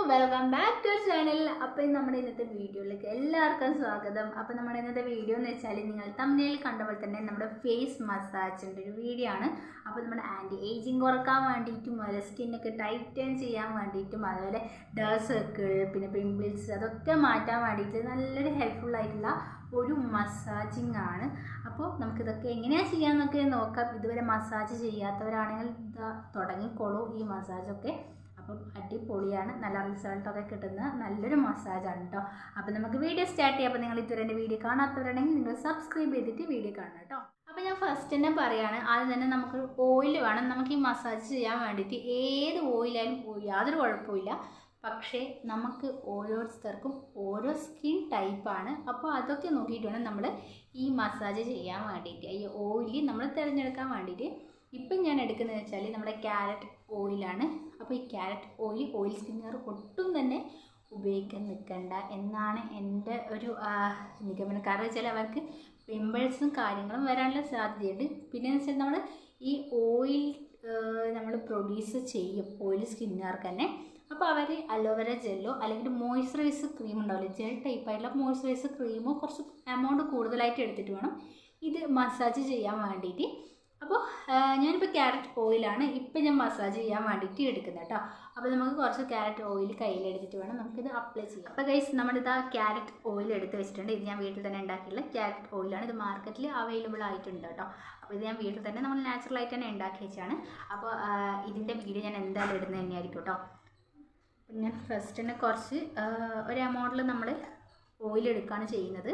Welcome back to channel. അപ്പോൾ നമ്മുടെ ഇന്നത്തെ വീഡിയോയിലേക്ക് എല്ലാവർക്കും സ്വാഗതം. അപ്പോൾ നമ്മുടെ ഇന്നത്തെ വീഡിയോ എന്ന് വെച്ചാൽ നിങ്ങൾ തമ്മിൽ കണ്ട പോലെ തന്നെ നമ്മുടെ ഫേസ് മസാജിൻ്റെ ഒരു വീഡിയോ ആണ്. അപ്പോൾ നമ്മുടെ ആൻറ്റി ഏജിങ് കുറക്കാൻ വേണ്ടിയിട്ടും അതുപോലെ സ്കിന്നൊക്കെ ടൈറ്റൻ ചെയ്യാൻ വേണ്ടിയിട്ടും അതുപോലെ ഡാർക്ക് സർക്കിൾ പിന്നെ പിമ്പിൾസ് അതൊക്കെ മാറ്റാൻ വേണ്ടിയിട്ട് നല്ലൊരു ഹെൽപ്ഫുൾ ആയിട്ടുള്ള ഒരു മസാജിങ് ആണ്. അപ്പോൾ നമുക്കിതൊക്കെ എങ്ങനെയാണ് ചെയ്യാമെന്നൊക്കെ നോക്കാം. ഇതുവരെ മസാജ് ചെയ്യാത്തവരാണെങ്കിൽ തുടങ്ങിക്കോളൂ ഈ മസാജൊക്കെ. അപ്പം അടിപൊളിയാണ്, നല്ല റിസൾട്ടൊക്കെ കിട്ടുന്ന നല്ലൊരു മസാജാണ് കേട്ടോ. അപ്പോൾ നമുക്ക് വീഡിയോ സ്റ്റാർട്ട് ചെയ്യാം. അപ്പോൾ നിങ്ങൾ ഇതുവരെ എൻ്റെ വീഡിയോ കാണാത്തവരാണെങ്കിൽ നിങ്ങൾ സബ്സ്ക്രൈബ് ചെയ്തിട്ട് വീഡിയോ കാണണം കേട്ടോ. അപ്പോൾ ഞാൻ ഫസ്റ്റ് തന്നെ പറയുകയാണ്, ആദ്യം തന്നെ നമുക്ക് ഓയിൽ വേണം. നമുക്ക് ഈ മസാജ് ചെയ്യാൻ വേണ്ടിയിട്ട് ഏത് ഓയിലായാലും യാതൊരു കുഴപ്പമില്ല. പക്ഷേ നമുക്ക് ഓരോരുത്തർക്കും ഓരോ സ്കിൻ ടൈപ്പാണ്. അപ്പോൾ അതൊക്കെ നോക്കിയിട്ട് വേണം നമ്മൾ ഈ മസാജ് ചെയ്യാൻ വേണ്ടിയിട്ട്, ഈ ഓയിൽ നമ്മൾ തിരഞ്ഞെടുക്കാൻ വേണ്ടിയിട്ട്. ഇപ്പം ഞാൻ എടുക്കുന്നതെന്ന് വെച്ചാൽ നമ്മുടെ ക്യാരറ്റ് ഓയിലാണ്. അപ്പോൾ ഈ ക്യാരറ്റ് ഓയിൽ സ്കിന്നുകാർ ഒട്ടും തന്നെ ഉപയോഗിക്കാൻ നിൽക്കണ്ട എന്നാണ് എൻ്റെ ഒരു നിഗമനം. കാരണം വെച്ചാൽ അവർക്ക് പിമ്പിൾസും കാര്യങ്ങളും വരാനുള്ള സാധ്യതയുണ്ട്. പിന്നെ എന്ന് വെച്ചാൽ നമ്മൾ ഈ ഓയിൽ നമ്മൾ പ്രൊഡ്യൂസ് ചെയ്യും ഓയിൽ സ്കിന്നുകാർക്ക് തന്നെ. അപ്പോൾ അവർ അലോവേര ജെല്ലോ അല്ലെങ്കിൽ മോയ്സ്ചറൈസർ ക്രീം ഉണ്ടാവില്ല, ജെൽ ടൈപ്പായിട്ടുള്ള മോയ്സ്ചറൈസർ ക്രീമോ കുറച്ച് എമൗണ്ട് കൂടുതലായിട്ട് എടുത്തിട്ട് വേണം ഇത് മസാജ് ചെയ്യാൻ വേണ്ടിയിട്ട്. അപ്പോൾ ഞാനിപ്പോൾ ക്യാരറ്റ് ഓയിലാണ് ഇപ്പം ഞാൻ മസാജ് ചെയ്യാൻ വേണ്ടിയിട്ട് എടുക്കുന്നത് കേട്ടോ. അപ്പോൾ നമുക്ക് കുറച്ച് ക്യാരറ്റ് ഓയിൽ കയ്യിലെടുത്തിട്ട് വേണം നമുക്കിത് അപ്ലൈ ചെയ്യാം. അപ്പോൾ ഗൈസ് നമ്മളിത് ക്യാരറ്റ് ഓയിൽ എടുത്ത് വെച്ചിട്ടുണ്ട്. ഇത് ഞാൻ വീട്ടിൽ തന്നെ ഉണ്ടാക്കിയുള്ള ക്യാരറ്റ് ഓയിലാണ്. ഇത് മാർക്കറ്റിൽ അവൈലബിൾ ആയിട്ടുണ്ട് കേട്ടോ. അപ്പോൾ ഇത് ഞാൻ വീട്ടിൽ തന്നെ നമ്മൾ നാച്ചുറലായിട്ട് തന്നെ ഉണ്ടാക്കി വെച്ചാണ്. അപ്പോൾ ഇതിൻ്റെ വീഡിയോ ഞാൻ എന്തായാലും ഇടുന്നത് തന്നെയായിരിക്കും കേട്ടോ. അപ്പം ഞാൻ ഫസ്റ്റ് തന്നെ കുറച്ച് ഒരു എമൗണ്ടിൽ നമ്മൾ ഓയിൽ എടുക്കുകയാണ് ചെയ്യുന്നത്.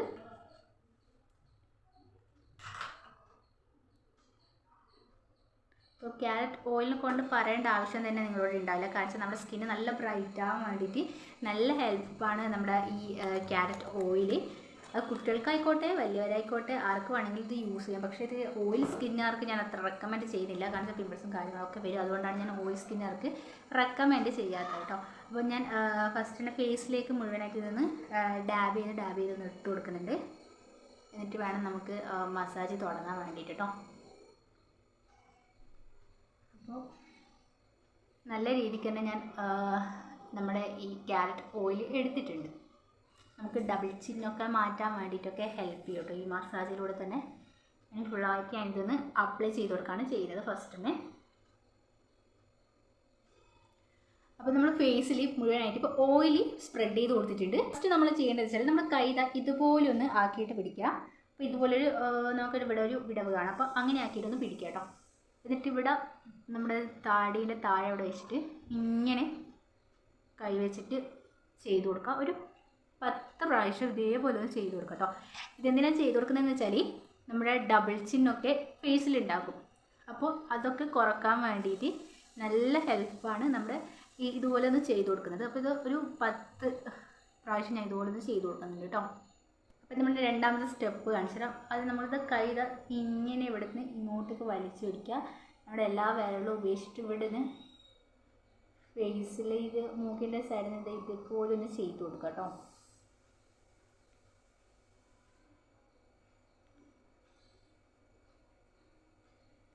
അപ്പോൾ ക്യാരറ്റ് ഓയിലിനെ കൊണ്ട് പറയേണ്ട ആവശ്യം തന്നെ നിങ്ങളോട് ഉണ്ടാവില്ല. കാരണം നമ്മുടെ സ്കിന്ന് നല്ല ബ്രൈറ്റ് ആവാൻ വേണ്ടിയിട്ട് നല്ല ഹെൽപ്പാണ് നമ്മുടെ ഈ ക്യാരറ്റ് ഓയിൽ. അത് കുട്ടികൾക്കായിക്കോട്ടെ വലിയവരായിക്കോട്ടെ ആർക്ക് വേണമെങ്കിലും ഇത് യൂസ് ചെയ്യാം. പക്ഷേ ഇത് ഓയിൽ സ്കിന്നുകാർക്ക് ഞാൻ അത്ര റെക്കമെൻഡ് ചെയ്യുന്നില്ല. കാരണം പിമ്പിൾസും കാര്യങ്ങളൊക്കെ വരും. അതുകൊണ്ടാണ് ഞാൻ ഓയിൽ സ്കിന്നുകാർക്ക് റെക്കമെൻഡ് ചെയ്യാത്തത് കേട്ടോ. അപ്പോൾ ഞാൻ ഫസ്റ്റ് തന്നെ ഫേസിലേക്ക് മുഴുവനായിട്ട് ഇതൊന്ന് ഡാബ് ചെയ്തൊന്ന് ഇട്ട് കൊടുക്കുന്നുണ്ട്. എന്നിട്ട് വേണം നമുക്ക് മസാജ് തുടങ്ങാൻ വേണ്ടിയിട്ട് കേട്ടോ. അപ്പോൾ നല്ല രീതിക്ക് തന്നെ ഞാൻ നമ്മുടെ ഈ ക്യാരറ്റ് ഓയിൽ എടുത്തിട്ടുണ്ട്. നമുക്ക് ഡബിൾ ചിന്നൊക്കെ മാറ്റാൻ വേണ്ടിയിട്ടൊക്കെ ഹെൽപ്പ് ചെയ്യും കേട്ടോ ഈ മസാജിലൂടെ തന്നെ. ഞാൻ ഫുള്ളായിട്ട് ഞാൻ ഇതൊന്ന് അപ്ലൈ ചെയ്ത് കൊടുക്കുകയാണ് ചെയ്യുന്നത് ഫസ്റ്റ് തന്നെ. അപ്പോൾ നമ്മൾ ഫേസിൽ മുഴുവനായിട്ട് ഇപ്പോൾ ഓയിൽ സ്പ്രെഡ് ചെയ്ത് കൊടുത്തിട്ടുണ്ട്. ഫസ്റ്റ് നമ്മൾ ചെയ്യേണ്ടത് വെച്ചാൽ നമ്മൾ കൈ ഇതുപോലെ ഒന്ന് ആക്കിയിട്ട് പിടിക്കുക. അപ്പോൾ ഇതുപോലൊരു നമുക്കൊരു ഇവിടെ ഒരു വിടവ് കാണാം. അപ്പോൾ അങ്ങനെ ആക്കിയിട്ടൊന്ന് പിടിക്കുക കേട്ടോ. എന്നിട്ട് ഇവിടെ നമ്മുടെ താടിയുടെ താഴെ ഇവിടെ വെച്ചിട്ട് ഇങ്ങനെ കൈ വെച്ചിട്ട് ചെയ്ത് കൊടുക്കുക. ഒരു 10 പ്രാവശ്യം ഇതേപോലെ ഒന്ന് ചെയ്ത് കൊടുക്കുക കേട്ടോ. ഇതെന്തിനാണ് ചെയ്ത് കൊടുക്കുന്നതെന്ന് വെച്ചാൽ നമ്മുടെ ഡബിൾ ചിന്നൊക്കെ ഫേസിലുണ്ടാകും. അപ്പോൾ അതൊക്കെ കുറക്കാൻ വേണ്ടിയിട്ട് നല്ല ഹെൽപ്പാണ് നമ്മുടെ ഈ ഇതുപോലെ ഒന്ന് ചെയ്ത് കൊടുക്കുന്നത്. അപ്പോൾ ഇത് ഒരു 10 പ്രാവശ്യം ഞാൻ ഇതുപോലെ ഒന്ന് ചെയ്ത് കൊടുക്കുന്നുണ്ട് കേട്ടോ. അപ്പോൾ നമ്മുടെ രണ്ടാമത്തെ സ്റ്റെപ്പ് കാണിച്ചു തരാം. അത് നമ്മളിത് കൈ ഇങ്ങനെ ഇവിടെ നിന്ന് ഇങ്ങോട്ടേക്ക് വലിച്ചു പിടിക്കുക. നമ്മുടെ എല്ലാ വിരലും ഉപേക്ഷിച്ചിട്ട് ഇവിടെ നിന്ന് ഫേസിൽ ഇത് മൂക്കിൻ്റെ സൈഡിൽ നിന്ന് ഇതുപോലെ ഒന്ന് ചെയ്ത് കൊടുക്കുക കേട്ടോ.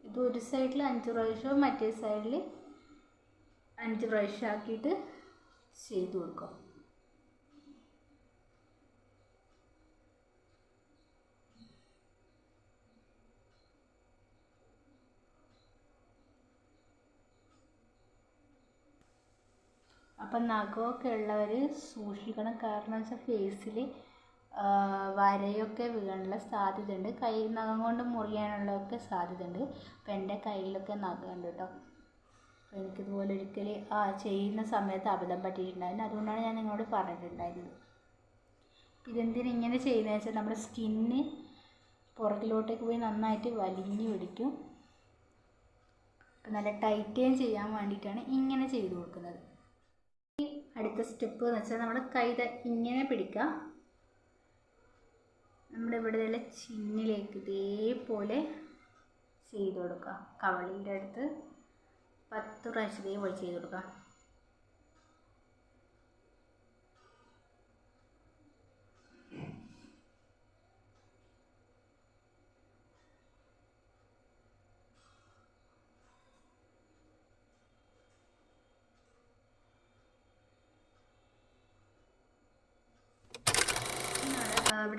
ഇത് ഒരു സൈഡിൽ 5 പ്രാവശ്യവും മറ്റേ സൈഡിൽ 5 പ്രാവശ്യം ആക്കിയിട്ട് ചെയ്ത് കൊടുക്കുക. അപ്പം നഖമൊക്കെ ഉള്ളവർ സൂക്ഷിക്കണം. കാരണം വെച്ചാൽ ഫേസിൽ വരയൊക്കെ വീഴാനുള്ള സാധ്യതയുണ്ട്. കൈ നഖം കൊണ്ട് മുറിയാനുള്ളതൊക്കെ സാധ്യതയുണ്ട്. അപ്പം എൻ്റെ കയ്യിലൊക്കെ നഖമുണ്ട് കേട്ടോ. അപ്പോൾ എനിക്കിതുപോലെ ഒരിക്കൽ ചെയ്യുന്ന സമയത്ത് അബദ്ധം പറ്റിയിട്ടുണ്ടായിരുന്നു. അതുകൊണ്ടാണ് ഞാൻ നിങ്ങളോട് പറഞ്ഞിട്ടുണ്ടായിരുന്നത്. ഇതെന്തിനാ ഇങ്ങനെ ചെയ്യുന്നതെന്ന് വെച്ചാൽ നമ്മുടെ സ്കിന്ന് പുറകിലോട്ടേക്ക് പോയി നന്നായിട്ട് വലിഞ്ഞു പിടിക്കും. അപ്പം നല്ല ടൈറ്റേൻ ചെയ്യാൻ വേണ്ടിയിട്ടാണ് ഇങ്ങനെ ചെയ്ത് കൊടുക്കുന്നത്. അടുത്ത സ്റ്റെപ്പ് എന്ന് വെച്ചാൽ നമ്മുടെ കൈ ഇങ്ങനെ പിടിക്കുക. നമ്മുടെ ഇവിടെയുള്ള ചിന്നിലേക്ക് ഇതേപോലെ ചെയ്ത് കൊടുക്കുക. കവളിൻ്റെ അടുത്ത് 10 പ്രാവശ്യം ഇതേപോലെ ചെയ്ത് കൊടുക്കുക.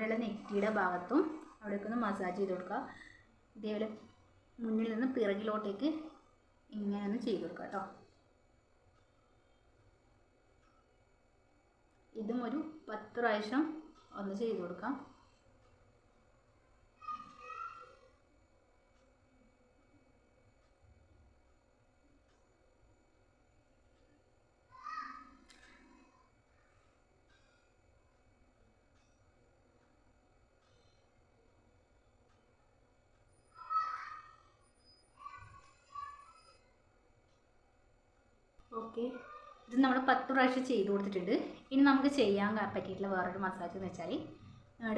ഇവിടെയുള്ള നെറ്റിയുടെ ഭാഗത്തും അവിടേക്ക് ഒന്ന് മസാജ് ചെയ്ത് കൊടുക്കുക. ഇതേപോലെ മുന്നിൽ നിന്ന് പിറകിലോട്ടേക്ക് ഇങ്ങനെ ഒന്ന് ചെയ്ത് കൊടുക്കുക കേട്ടോ. ഇതും ഒരു 10 പ്രാവശ്യം ഒന്ന് ചെയ്ത് കൊടുക്കാം. ഓക്കെ, ഇത് നമ്മൾ 10 പ്രാവശ്യം ചെയ്ത് കൊടുത്തിട്ടുണ്ട്. ഇനി നമുക്ക് ചെയ്യാൻ പറ്റിയിട്ടുള്ള വേറൊരു മസാജ് എന്ന് വെച്ചാൽ നമ്മൾ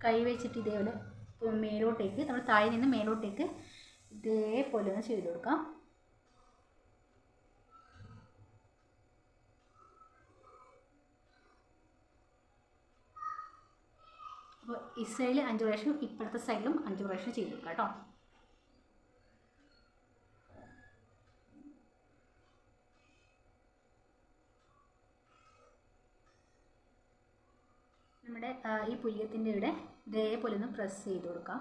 കൈ വെച്ചിട്ട് ഇതേപോലെ മേലോട്ടേക്ക്, നമ്മൾ താഴെ നിന്ന് മേലോട്ടേക്ക് ഇതേപോലെ ഒന്ന് ചെയ്ത് കൊടുക്കാം. അപ്പോൾ ഈ സൈഡിൽ 5 പ്രാവശ്യം, ഇപ്പോഴത്തെ സൈഡിലും 5 പ്രാവശ്യം ചെയ്ത് കൊടുക്കാം കേട്ടോ. നമ്മുടെ ഈ പുയ്യത്തിൻ്റെ ഇവിടെ ഇതേപോലെ ഒന്ന് പ്രസ് ചെയ്ത് കൊടുക്കാം.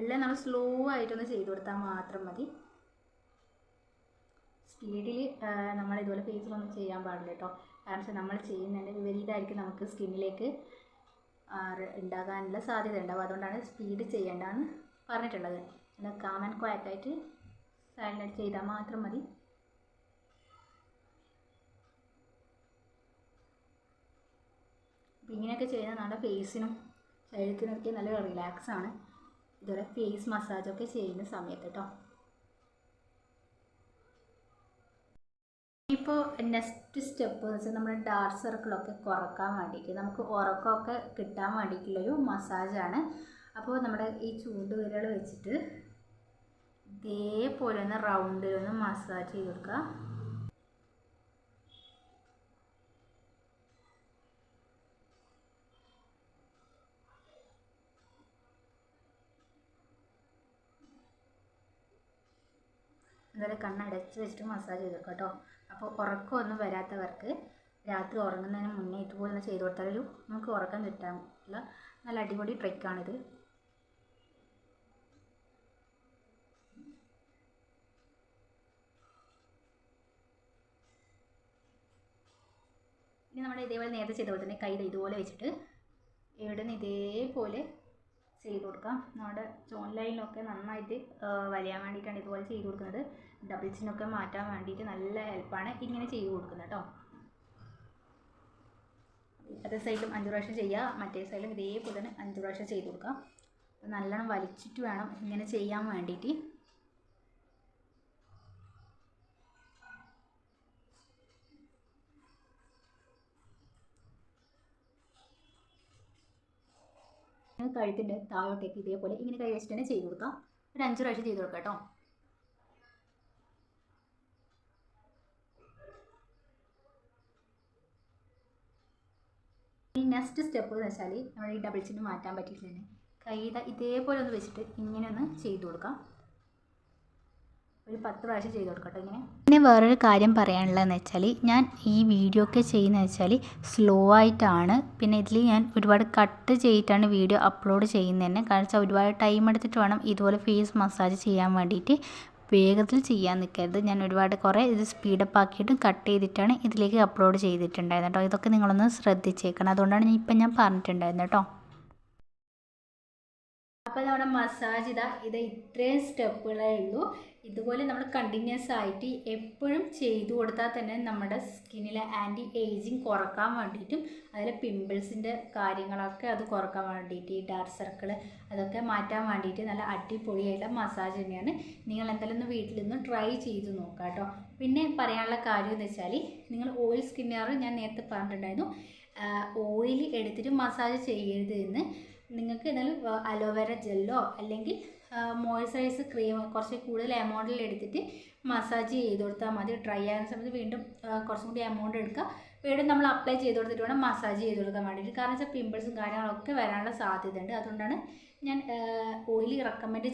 എല്ലാം നമ്മൾ സ്ലോ ആയിട്ടൊന്ന് ചെയ്ത് കൊടുത്താൽ മാത്രം മതി. സ്പീഡിൽ നമ്മൾ ഇതുപോലെ ഫേസിലൊന്നും ചെയ്യാൻ പാടില്ല കേട്ടോ. കാരണം നമ്മൾ ചെയ്യുന്നതിൻ്റെ വിപരീതമായിരിക്കും നമുക്ക് സ്കിന്നിലേക്ക് ഉണ്ടാകാനുള്ള സാധ്യത ഉണ്ടാവും. അതുകൊണ്ടാണ് സ്പീഡ് ചെയ്യേണ്ടതെന്ന് പറഞ്ഞിട്ടുള്ളത്. പിന്നെ കാം ആൻഡ് ക്വാക്കായിട്ട് സൈലൻ്റ് ചെയ്താൽ മാത്രം മതി. അപ്പോൾ ഇങ്ങനെയൊക്കെ ചെയ്യുന്നത് നമ്മുടെ ഫേസിനും ശരീരത്തിനൊക്കെ നല്ല റിലാക്സാണ് ഇതുപോലെ ഫേസ് മസാജൊക്കെ ചെയ്യുന്ന സമയത്ത് കേട്ടോ. ഇപ്പോൾ നെക്സ്റ്റ് സ്റ്റെപ്പ് എന്ന് വെച്ചാൽ നമ്മുടെ ഡാർക്ക് സർക്കിളൊക്കെ കുറക്കാൻ വേണ്ടിയിട്ട്, നമുക്ക് ഉറക്കമൊക്കെ കിട്ടാൻ വേണ്ടിയിട്ടുള്ളൊരു മസാജാണ്. അപ്പോൾ നമ്മുടെ ഈ ചൂണ്ടുവിരൽ വെച്ചിട്ട് ഇതേപോലെ ഒന്ന് റൗണ്ടിലൊന്ന് മസാജ് ചെയ്ത് കൊടുക്കുക. അതുപോലെ കണ്ണടച്ച് വെച്ചിട്ട് മസാജ് ചെയ്ത് കൊടുക്കുക കേട്ടോ. അപ്പോൾ ഉറക്കമൊന്നും വരാത്തവർക്ക് രാത്രി ഉറങ്ങുന്നതിന് മുന്നേ ഇതുപോലെ ഒന്ന് ചെയ്ത് കൊടുത്താൽ നമുക്ക് ഉറക്കം കിട്ടാനുള്ള നല്ല അടിപൊളി ട്രിക്കാണിത്. ഇനി നമ്മൾ ഇതേപോലെ നേരത്തെ ചെയ്ത പോലെ തന്നെ കൈ ഇതുപോലെ വെച്ചിട്ട് ഇവിടെ നിന്ന് ഇതേപോലെ ചെയ്ത് കൊടുക്കാം. നമ്മുടെ ജോൺ ലൈനിലൊക്കെ നന്നായിട്ട് വലിയാൻ വേണ്ടിയിട്ടാണ് ഇതുപോലെ ചെയ്ത് കൊടുക്കുന്നത്. ഡബിൾ ചിന്നൊക്കെ മാറ്റാൻ വേണ്ടിയിട്ട് നല്ല ഹെൽപ്പാണ് ഇങ്ങനെ ചെയ്ത് കൊടുക്കുന്നത് കേട്ടോ. അതേ സൈഡിലും 5 പ്രാവശ്യം ചെയ്യുക, മറ്റേ സൈഡിലും ഇതേപോലെ തന്നെ 5 പ്രാവശ്യം ചെയ്ത് കൊടുക്കാം. നല്ലോണം വലിച്ചിട്ട് വേണം ഇങ്ങനെ ചെയ്യാൻ വേണ്ടിയിട്ട്. കഴുത്തിൻ്റെ താഴോട്ടേക്ക് ഇതേപോലെ ഇങ്ങനെ കൈ വെച്ചിട്ട് തന്നെ ചെയ്ത് കൊടുക്കാം. ഒരു 5 പ്രാവശ്യം ചെയ്ത് കൊടുക്കാം കേട്ടോ. ഈ നെക്സ്റ്റ് സ്റ്റെപ്പ് എന്ന് വെച്ചാൽ നമ്മൾ ഈ ഡബിൾ ചിന്ന് മാറ്റാൻ പറ്റിയിട്ടില്ല, കൈ ഇതേപോലെ ഒന്ന് വെച്ചിട്ട് ഇങ്ങനെ ഒന്ന് ചെയ്ത് കൊടുക്കാം. ഒരു 10 പ്രാവശ്യം ചെയ്ത് കൊടുക്കട്ടെ ഇങ്ങനെ. പിന്നെ വേറൊരു കാര്യം പറയാനുള്ളതെന്ന് വെച്ചാൽ ഞാൻ ഈ വീഡിയോ ഒക്കെ ചെയ്യുന്നത് വെച്ചാൽ സ്ലോ ആയിട്ടാണ്. പിന്നെ ഇതിൽ ഞാൻ ഒരുപാട് കട്ട് ചെയ്തിട്ടാണ് വീഡിയോ അപ്ലോഡ് ചെയ്യുന്നത് തന്നെ. കാരണം വെച്ചാൽ ഒരുപാട് ടൈം എടുത്തിട്ട് വേണം ഇതുപോലെ ഫേസ് മസാജ് ചെയ്യാൻ വേണ്ടിയിട്ട്. വേഗത്തിൽ ചെയ്യാൻ നിൽക്കരുത്. ഞാൻ കുറേ ഇത് സ്പീഡപ്പ് ആക്കിയിട്ട് കട്ട് ചെയ്തിട്ടാണ് ഇതിലേക്ക് അപ്ലോഡ് ചെയ്തിട്ടുണ്ടായിരുന്നത് കേട്ടോ. ഇതൊക്കെ നിങ്ങളൊന്ന് ശ്രദ്ധിച്ചേക്കണം. അതുകൊണ്ടാണ് ഇപ്പം ഞാൻ പറഞ്ഞിട്ടുണ്ടായിരുന്നത് കേട്ടോ. അപ്പോൾ നമ്മുടെ മസാജ് ഇത് ഇത്രയും സ്റ്റെപ്പുകളേ ഉള്ളൂ. ഇതുപോലെ നമ്മൾ കണ്ടിന്യൂസ് ആയിട്ട് എപ്പോഴും ചെയ്തു കൊടുത്താൽ തന്നെ നമ്മുടെ സ്കിന്നിലെ ആൻറ്റി ഏജിങ് കുറക്കാൻ വേണ്ടിയിട്ടും അതിലെ പിമ്പിൾസിൻ്റെ കാര്യങ്ങളൊക്കെ അത് കുറക്കാൻ വേണ്ടിയിട്ട്, ഈ ഡാർക്ക് സർക്കിൾ അതൊക്കെ മാറ്റാൻ വേണ്ടിയിട്ട് നല്ല അടിപൊളിയായിട്ടുള്ള മസാജ് തന്നെയാണ്. നിങ്ങൾ എന്തായാലും ഒന്ന് വീട്ടിൽ നിന്ന് ട്രൈ ചെയ്ത് നോക്കാം കേട്ടോ. പിന്നെ പറയാനുള്ള കാര്യം എന്ന് വെച്ചാൽ നിങ്ങൾ ഓയിൽ സ്കിന്നുകാർ ഞാൻ നേരത്തെ പറഞ്ഞിട്ടുണ്ടായിരുന്നു, ഓയിൽ എടുത്തിട്ട് മസാജ് ചെയ്യരുത് എന്ന്. നിങ്ങൾക്ക് എന്നാലും അലോവേര ജെല്ലോ അല്ലെങ്കിൽ മോയ്സ്ചറൈസർ ക്രീം കുറച്ച് കൂടുതൽ എമൗണ്ടിൽ എടുത്തിട്ട് മസാജ് ചെയ്ത് കൊടുത്താൽ മതി. ഡ്രൈ ആകുന്ന സമയത്ത് വീണ്ടും കുറച്ചും കൂടി എമൗണ്ട് എടുക്കുക, വീണ്ടും നമ്മൾ അപ്ലൈ ചെയ്ത് കൊടുത്തിട്ട് വേണം മസാജ് ചെയ്ത് കൊടുക്കാൻ വേണ്ടിയിട്ട്. കാരണം വെച്ചാൽ പിമ്പിൾസും കാര്യങ്ങളൊക്കെ വരാനുള്ള സാധ്യത ഉണ്ട്. അതുകൊണ്ടാണ് ഞാൻ ഓയിൽ റെക്കമെൻഡ്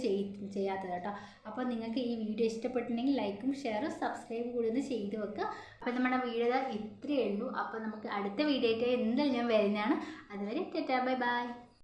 ചെയ്യാത്തത് കേട്ടോ. അപ്പോൾ നിങ്ങൾക്ക് ഈ വീഡിയോ ഇഷ്ടപ്പെട്ടിട്ടുണ്ടെങ്കിൽ ലൈക്കും ഷെയറും സബ്സ്ക്രൈബ് കൂടി ഒന്ന് ചെയ്ത് വെക്കുക. അപ്പോൾ നമ്മുടെ വീഡിയോ ഇത്രയേ ഉള്ളൂ. അപ്പോൾ നമുക്ക് അടുത്ത വീഡിയോ ആയിട്ട് എന്തായാലും ഞാൻ വരുന്നതാണ്. അതുവരെ ടാറ്റാ ബൈ ബൈ.